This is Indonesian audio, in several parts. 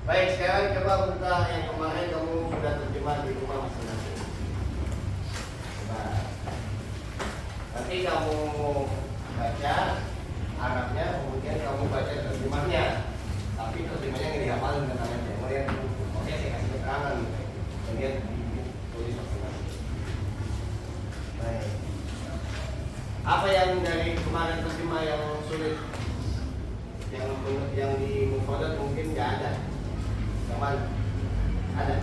Baik, sekarang coba buka yang kemarin kamu sudah terjemah di rumah masing-masing. Coba. Nanti kamu baca Arabnya, kemudian kamu baca terjemahnya. Tapi terjemahnya nggak dihafalin dengan tangannya. Kemudian, oke, saya kasih keterangan. Kemudian ditulis masing-masing. Baik. Apa yang dari kemarin terjemah yang sulit? Yang di mufradat mungkin nggak ada. Kapan? Ada?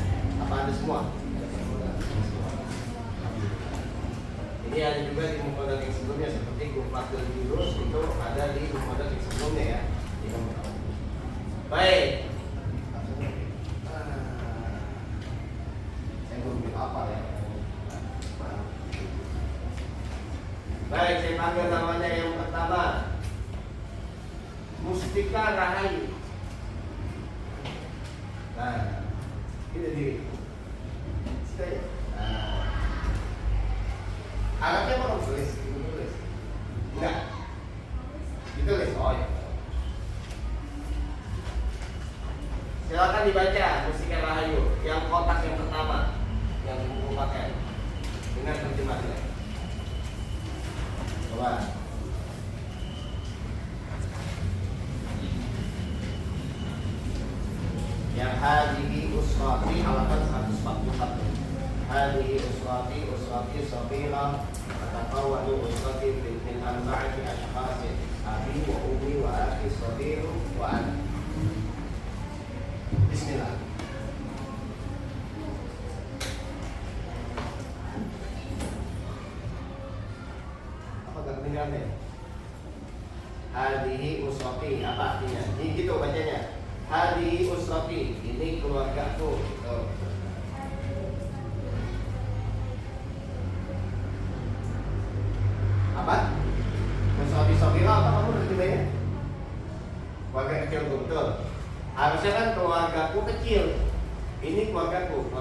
Apa ada semua? Ini ada juga di mufradat yang sebelumnya seperti Gufratul Jurus itu ada di mufradat yang sebelumnya ya. Baik. Saya belum apa ya. Baik, saya panggil namanya yang pertama. Mustika Rahayu. Nah, ini diri. Saya. Nah. Arabnya mau tulis, tulis. Enggak. Ditulis. Oh ya. Silakan dibaca Mustika Rahayu yang kotak yang pertama yang buku pakai dengan terjemahnya. Coba. Yang hadihi usrati halaman 141. Hadihi usrati sabira tatawadu usrati min arba'ati ashkhasin abi wa ummi wa akhi sabiru wa ana. Bismillah. Apa kedengarannya? Hadihi usrati apa artinya? Ini gitu bacanya. Hadihi usrati, ini keluargaku. Oh. Apa? Usrati sabira apa kamu terjemahnya? Keluarga kecil betul. Harusnya kan keluargaku kecil. Ini keluargaku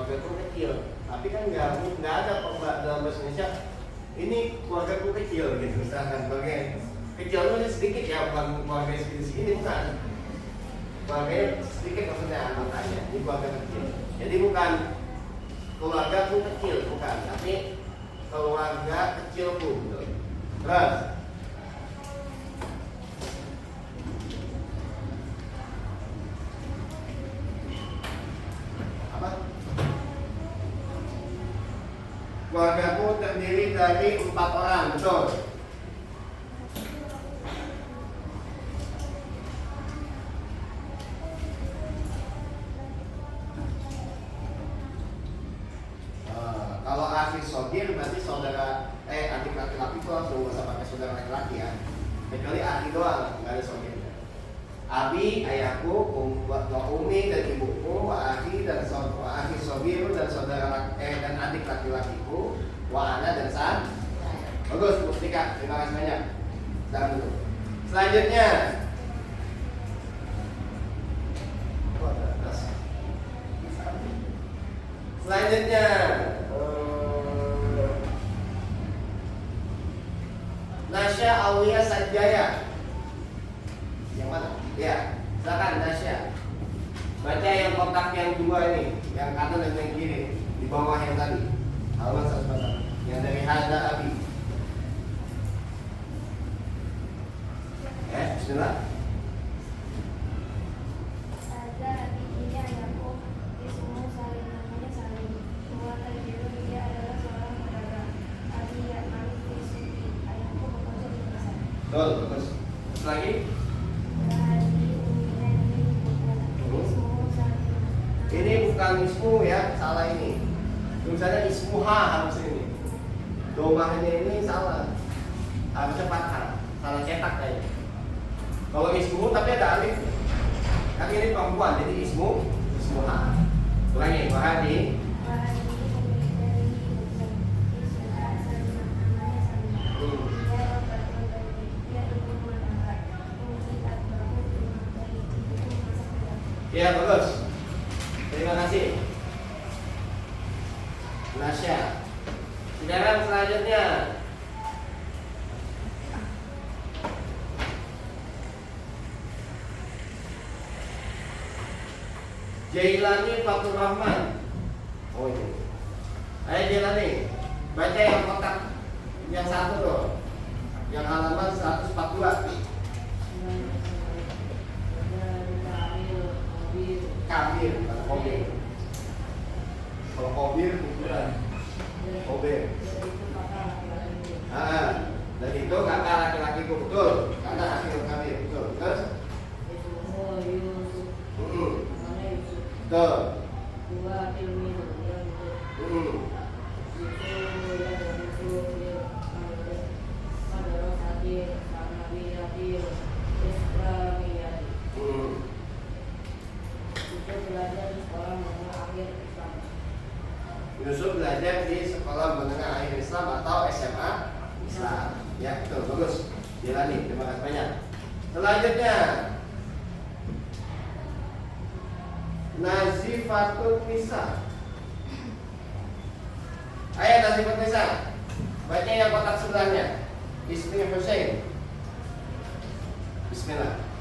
kecil. Tapi kan nggak ada dalam bahasa Indonesia. Ini keluargaku kecil gitu. Misalkan keluarga kecil itu sedikit ya, bukan keluarga segini bukan. Keluarga sedikit maksudnya anggotanya, ini keluarga kecil. Jadi bukan keluarga ku kecil, bukan, tapi keluarga kecilku. Betul. Terus apa? Keluargaku terdiri dari 4 orang, betul. Kalau akhi sogir berarti saudara adik laki-laki itu langsung nggak usah pakai saudara laki-laki ya, kecuali akhi doang nggak ada sogirnya. Abi ayahku, umi dan ibuku, wa akhi dan akhi sogir dan saudara dan adik laki-lakiku, wa ana dan san. Bagus, Mustika, terima kasih banyak. Salam dulu. Selanjutnya. Selanjutnya Nasya Aulia Sanjaya. Yang mana? Ya, silakan Nasya. Baca yang kotak yang 2 ini, yang kanan dan yang kiri, di bawah yang tadi. Halaman 141. Yang dari Hada Abi. Bismillah. Betul, bagus. Terus lagi. Ini bukan ismu ya, salah ini. Tulisannya ismuha harusnya ini. Domahnya ini salah. Harusnya fathah, salah cetak kayaknya. Kalau ismu tapi ada alif. Kan ini perempuan, jadi ismuha. Ulangi, wahadi. Ya, bagus. Terima kasih. Nasya. Sekarang selanjutnya Jailani Fatur Rahman. Oh ini. Ayo Jailani, baca yang kotak yang satu tuh, yang halaman 142. Kabir, kalau kobir. Kalau kobir bukan. Kobir. Dan itu kakak laki-lakiku betul. Kakak hasil kabir betul. Terus? Betul. Yusuf belajar di sekolah menengah akhir Islam atau SMA Islam. Ya betul, bagus. Jalani, terima kasih banyak. Selanjutnya Nazifatul Nisa. Ayo Nazifatul Nisa, baca yang kotak sebelahnya. Ismi Hussein. Bismillah.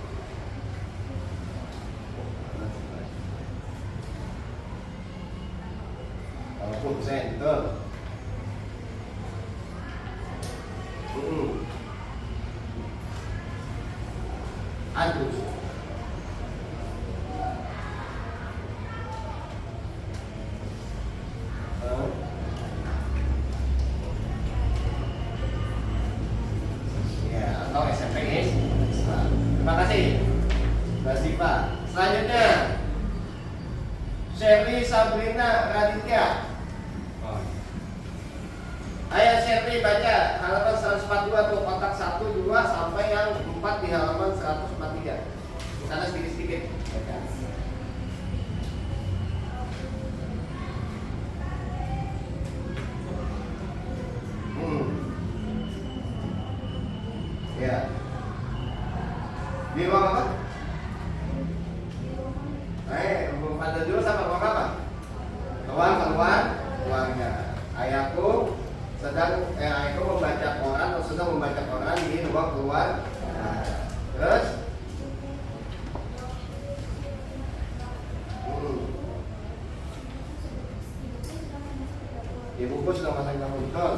Hussein, betul. Agus. Ya, atau SMP Islam. Terima kasih, Mbak Siva. Selanjutnya Sherly Sabrina Raditya. Ayo Sherly baca halaman 142 tuh, kotak 1, 2 sampai yang 4 di halaman 143. Sana sedikit-sedikit. Baca. Ya. Di ruang apa? Pada dulu sama ruang apa? Ruangnya. Ayahku ayahku membaca Quran atau sedang membaca Quran di ruang keluar. Terus ibuku sedang masak kamu betul.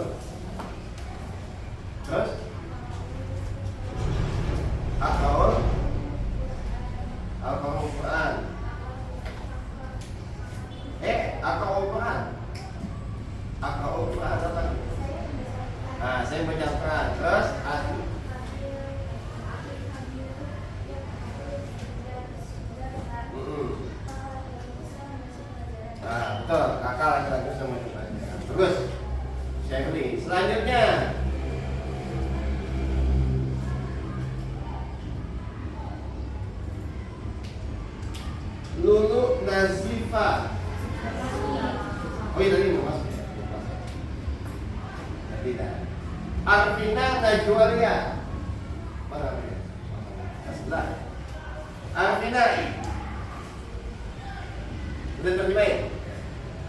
Terus Al-Quran. Al-Quran apa? Nah, saya baca Al-Quran. Terus nah, betul. Kakak laki-laki sama baca. Bagus. Saya beli. Selanjutnya Lulu Nazifa. Oh iya tadi mau masuk. Tidak. Arvina Najwaria. Mana Arvina? Sebelah. Arvina. Udah terjemahin?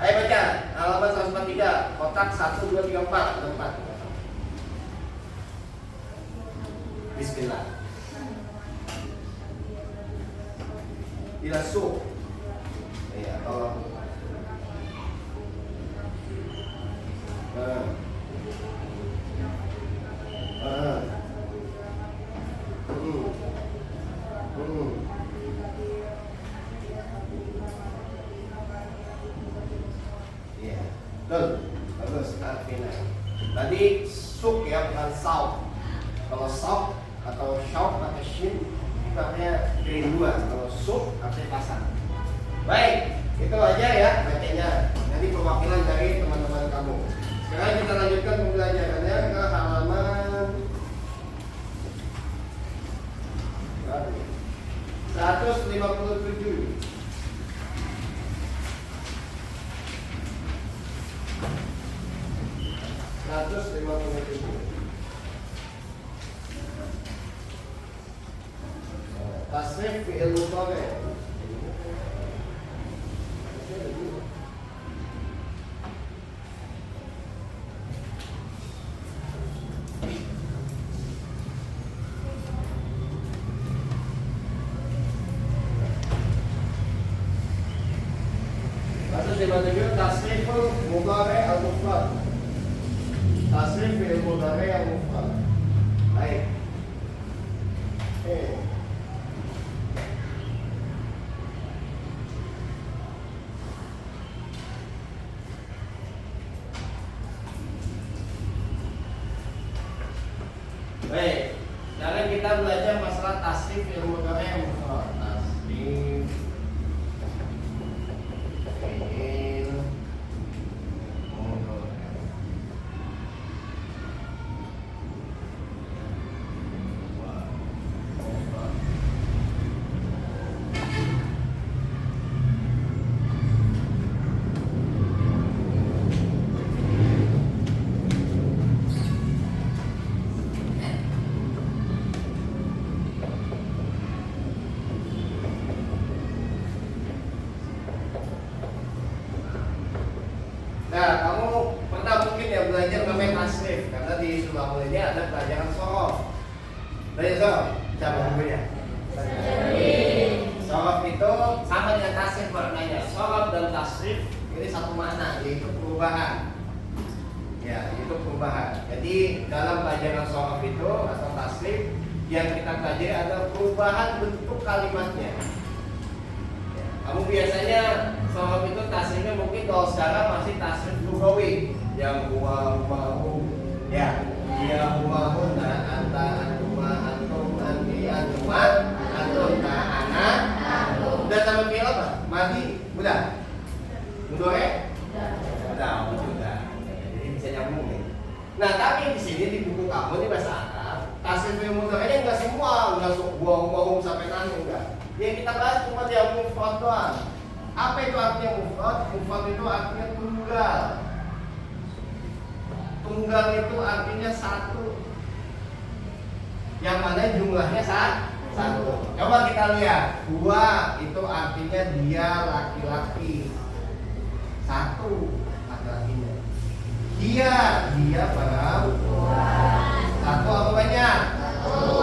Ayo baca halaman 143, kotak 1, 2, 3, 4, 4. Bismillah. Tidak su. Ya, tolong. Ya, betul. Bagus, Arvina. Tadi suk ya, bukan sauk. Kalau sauk atau syauk atau shin itu artinya kerinduan. Kalau suk artinya pasang. Baik, itu aja ya bacanya. Nanti perwakilan dari teman-teman kamu. Sekarang kita lanjutkan pembelajarannya ke halaman 157. Tasrif fi'il mudhari'. mudhari al-mufrad. Tasrif fi'il mudhari al-mufrad. Baik. Baik, sekarang kita belajar masalah tasrif fi'il mudhari al-mufrad. Tasrif fi'il mudhari. Nah, kamu pernah mungkin ya belajar namanya tasrif, karena di Sulamul ini ada pelajaran sorof. Belajar sorof, siapa bukunya? Sorof itu sama dengan tasrif maknanya. Sorof dan tasrif ini satu makna, yaitu perubahan. Ya, itu perubahan. Jadi dalam pelajaran sorof itu atau tasrif yang kita pelajari adalah perubahan bentuk kalimatnya. Kamu biasanya sorof itu tasrifnya mungkin kalau sekarang masih tasrif lugawi yang huwa ya dia huwa hunna anta antuma antum anti antuman antunna ana udah sama fi'il apa? Madi udah mudhari udah jadi bisa nyambung nih. Nah tapi di sini di buku kamu di bahasa Arab tasrif fi'il mudhari enggak semua, enggak buang sampai nanti enggak. Yang kita bahas cuma yang mufrad doang. Apa itu artinya mufrad? Mufrad itu artinya tunggal. Tunggal itu artinya satu. Yang mana jumlahnya satu. Coba kita lihat. Dua itu artinya dia laki-laki. Satu laki-lakinya. Dia perempuan. Satu apa banyak? Satu.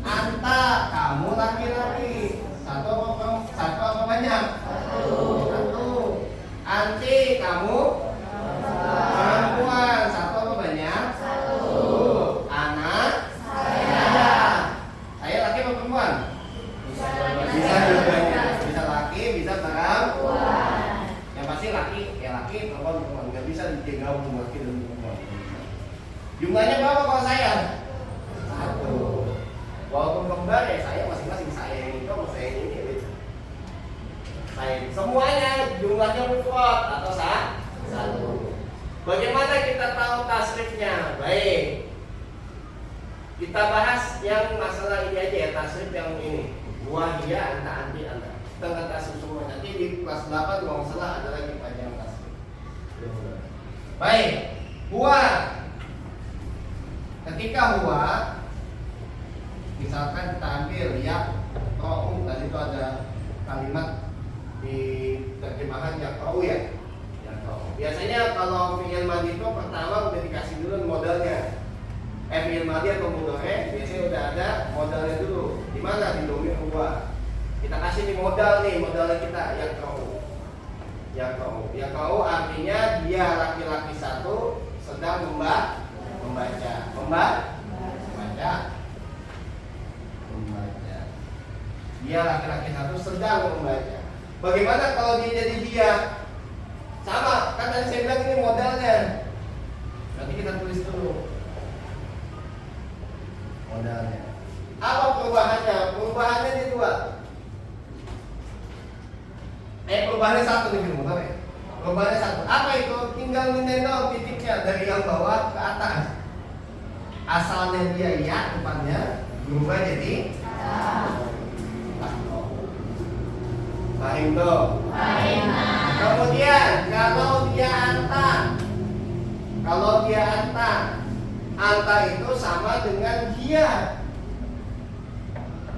Anta, kamu laki-laki. Satu apa banyak? Satu. Anti, kamu perempuan. Satu apa banyak? Satu. Anak, saya laki atau perempuan? Bisa dua-duanya. Bisa laki, bisa perempuan. Yang pasti laki, ya laki, perempuan. Nggak bisa digabung laki dan perempuan. Jumlahnya berapa kalau saya? Satu. Walaupun kembar ya saya masing-masing, saya yang itu sama saya yang ini gitu. Saya semuanya jumlahnya mufrad atau satu. Bagaimana kita tahu tasrifnya? Baik, kita bahas yang masalah ini aja ya, tasrif yang ini. Gua, dia, anta, anti, anta. Kita nggak tasrif semua. Nanti di kelas 8 kalau nggak salah ada lagi pelajaran tasrif. Baik, huwa. Ketika huwa misalkan kita ambil ya ro'u, tadi itu ada kalimat di terjemahan ya ro'u ya. Biasanya kalau fi'il madi itu pertama udah dikasih dulu modalnya. Fi'il madi atau mudhari biasanya udah ada modalnya dulu. Di mana? Di domir huwa. Kita kasih nih modalnya kita ya ro'u. Ya ro'u artinya dia laki-laki satu sedang membaca. Dia laki-laki satu sedang membaca. Bagaimana kalau dia jadi dia? Sama, kan tadi saya bilang ini modalnya. Nanti kita tulis dulu modalnya. Apa perubahannya? Perubahannya di dua. Perubahannya satu nih benar ya? Perubahannya satu. Apa itu? Tinggal menendang titiknya dari yang bawah ke atas. Asalnya dia ya depannya berubah jadi Fahim tuh. Kemudian kalau dia anta itu sama dengan dia.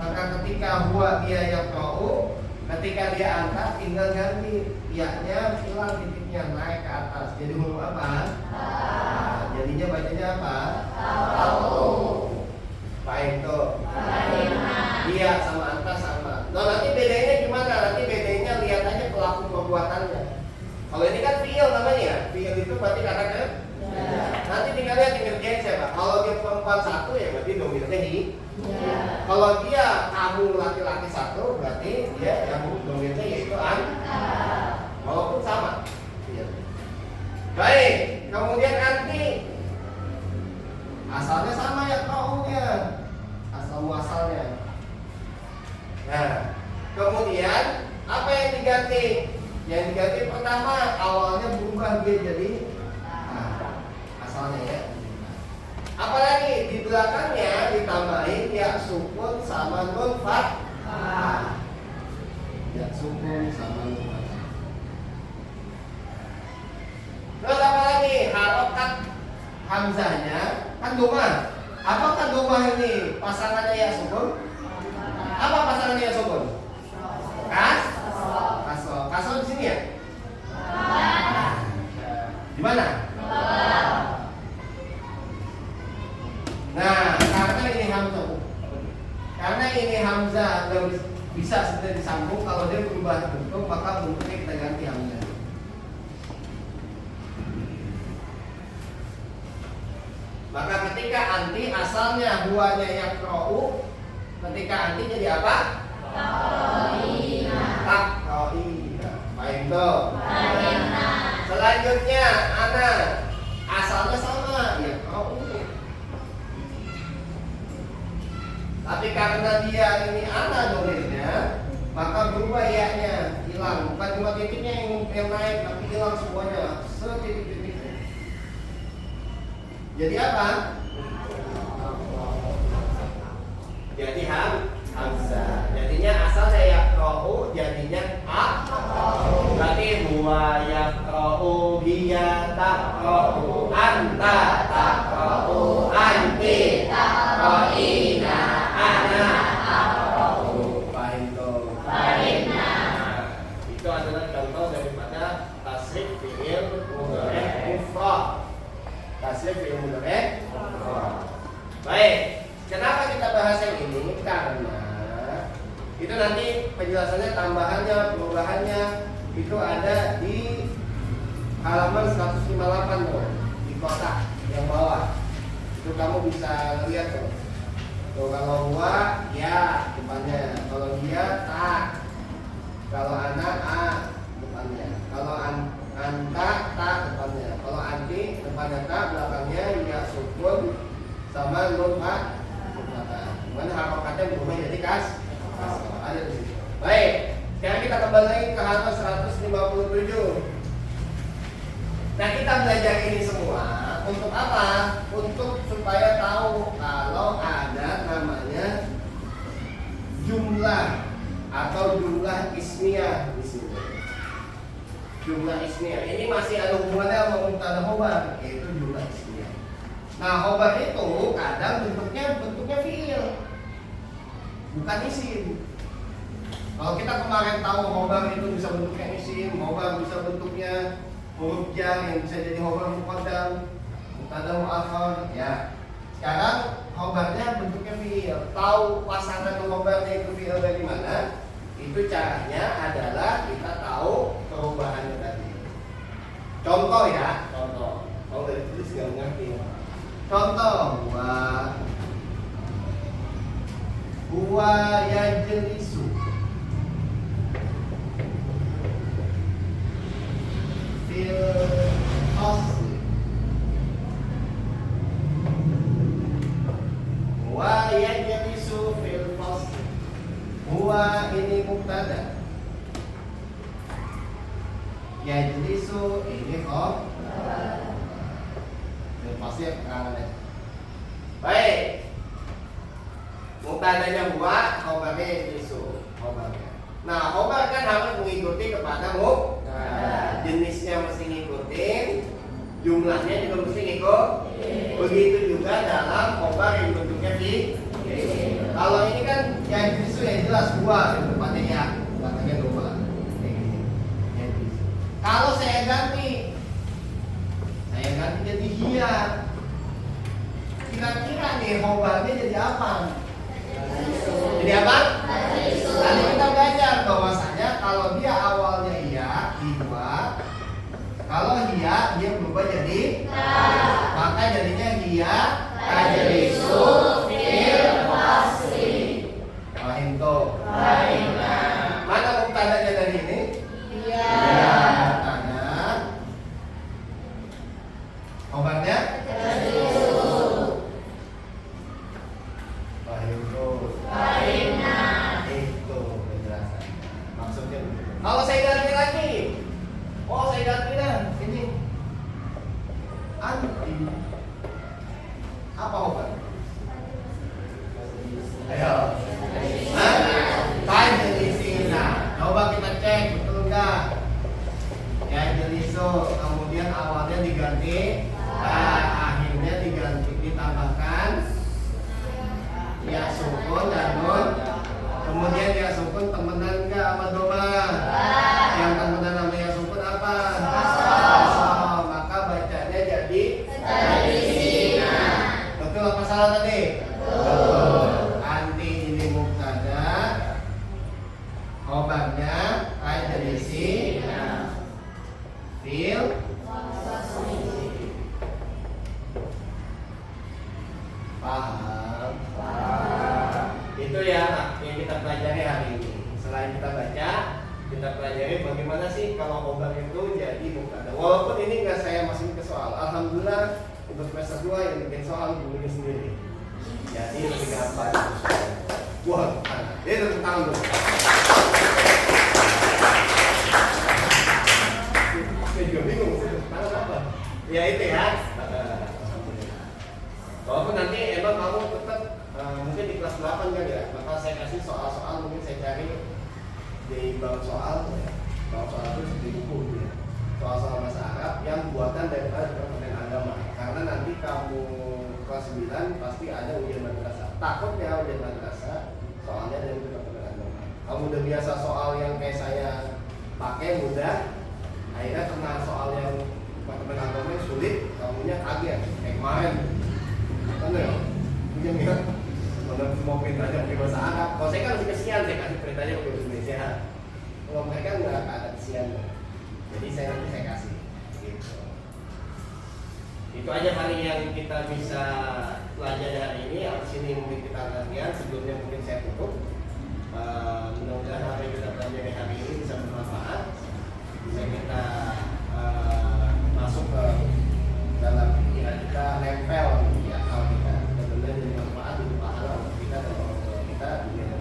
Maka ketika huwa dia yang kau, ketika dia anta tinggal ganti ya-nya hilang titiknya naik ke atas. Jadi huruf apa? Jadinya bacanya apa? Fahim tuh. Dia sama anta sama. Nah nanti bedanya gimana? Nanti bedanya lihat aja pelaku perbuatannya. Kalau ini kan fi'il namanya ya. Kalau dia perempuan satu ya berarti dominannya hi. Kalau dia kamu laki-laki satu berarti dia yang dominannya yaitu anta. Walaupun sama. Iya. Baik, kemudian anti. Asalnya sama ya kaunya. Asal muasalnya. Nah, kemudian apa yang diganti? Yang diganti pertama awalnya berubah dia jadi asalnya ya. Apalagi di belakangnya ditambahin ya sukun sama nun fathah. Ya sukun sama nun fathah. Terus apa lagi? Harokat hamzahnya kan domah. Apakah domah ini pasangannya ya sukun? Apa pasangannya ya sukun? Kasro di sini ya? Di mana? Nah, karena ini hamzah nggak bisa sudah disambung, kalau dia berubah bentuk maka bentuknya kita ganti hamzah. Maka ketika anti asalnya huwanya yaqra'u, ketika anti jadi apa? Taqra'ina. Baik tuh. Selanjutnya ana asalnya sama yaqra'u. Tapi karena dia ini ana domirnya, maka berubah ya-nya, hilang. Bukan cuma titiknya yang naik, tapi hilang semuanya. Setitik-titik. Jadi apa? Jadi hamzah. Jadinya asalnya yaqra'u, jadinya berarti huwa yaqra'u, hiya taqra'u, anta taqra'u, anti taqra'ina, ana taqra'u. Itu adalah contoh daripada tasrif fi'il mudhari' mufrad. Tasrif fi'il mudhari' mufrad. Baik. Kenapa kita bahas yang ini? Karena itu nanti penjelasannya, tambahannya, perubahannya itu ada di halaman 158 tuh, di kotak yang bawah. Itu kamu bisa lihat tuh. Tuh kalau huwa ya depannya, kalau dia ta, kalau anak a depannya, kalau anta ta depannya, kalau anti depannya ta, belakangnya ya sukun sama nun fa. Mana harokatnya berubah jadi ada di situ. Baik, sekarang kita kembali lagi ke halaman 157. Nah, kita belajar ini semua untuk apa? Untuk supaya tahu kalau ada namanya jumlah atau jumlah ismiyah di sini. Jumlah ismiyah ini masih ada hubungannya sama mubtada khobar, yaitu jumlah ismiyah. Nah, khobar itu kadang bentuknya fi'il, bukan isim. Kalau kita kemarin tahu khobar itu bisa bentuknya isim, khobar bisa bentuknya huruf jar yang bisa jadi khobar muqaddam, mubtada muakhar, ya. Sekarang khobarnya bentuknya fi'il. Tahu pasangan khobarnya itu fi'il dari mana? Itu caranya adalah kita tahu perubahannya tadi. Contoh ya, contoh. Kalau dari tulis nggak ngerti. Contoh, huwa yajlisu. Fil asli. Huwa yajlisu fil asli. Huwa ini mubtada. Yajlisu ini khabar. Pasti keterangannya. Baik. Mubtadanya huwa, khobarnya yajlisu, khobarnya. Nah, khobar kan harus mengikuti kepada mubtada. Jenisnya mesti ngikutin, jumlahnya juga mesti ngikut. Begitu juga dalam khobar yang bentuknya fi. Kalau ini kan yajlisu ya jelas huwa, depannya ya, belakangnya dua. Kalau saya ganti jadi hiya, kira-kira nih khobarnya jadi apa? Jadi apa? Tadi kita belajar bahwasanya kalau dia awalnya iya, hiwa. Kalau hiya dia berubah jadi maka jadinya hiya. Tajlisu fil fasli. Fahimtu. Mana mubtada'nya dari ini? Iya. Mubtada. Khobarnya? Fahimtu. Itu penjelasan. Maksudnya begitu. Kalau saya ganti lagi, saya ganti dah ini anti. Apa khobar? Ayo. Tajlisina. Coba kita cek betul nggak? Ya jeliso, kemudian awalnya diganti, akhirnya diganti ditambahkan ya sukun dan nun. Kemudian ya sukun temenan nggak sama doma? Yang temenan sama ya sukun apa? Maka bacanya jadi tajlisina. Betul apa salah tadi? Betul. Anti ini mubtada, khobarnya tajlisina fil paham. Itu ya yang kita pelajari hari ini. Selain kita baca, kita pelajari bagaimana sih kalau khobar itu jadi mubtada. Walaupun ini nggak saya masukin ke soal, alhamdulillah untuk semester 2 yang bikin soal dulunya sendiri. Jadi lebih gampang. Wah, ini tepuk tangan dulu. Saya juga bingung tepuk tangan apa. Ya itu ya. Walaupun nanti emang kamu tetap mungkin di kelas 8 kan ya, maka saya kasih soal-soal, mungkin saya cari di bank soal, bank soal itu di buku gitu ya. Soal-soal bahasa Arab yang buatan daripada Departemen Agama. Karena nanti kamu kelas 9 pasti ada ujian madrasah. Takutnya ujian madrasah soalnya dari Departemen Agama. Kamu udah biasa soal yang kayak saya pakai mudah, akhirnya kena soal yang Departemen Agama yang sulit, kamunya kaget kayak kemarin. Kan ya? Punya minat mau perintahnya pakai bahasa Arab. Kalau saya kan masih kesian, saya kasih perintahnya pakai bahasa Indonesia. Kalau mereka nggak ada kesian, jadi nanti saya kasih. Gitu. Itu aja paling yang kita bisa pelajari hari ini. Abis ini mungkin kita latihan. Sebelumnya mungkin saya tutup. Mudah-mudahan apa yang kita pelajari hari ini bisa bermanfaat. Bisa kita masuk ke dalam pikiran kita, nempel di akal kita. Benar-benar jadi manfaat untuk pahala kita dan orang tua kita dunia dan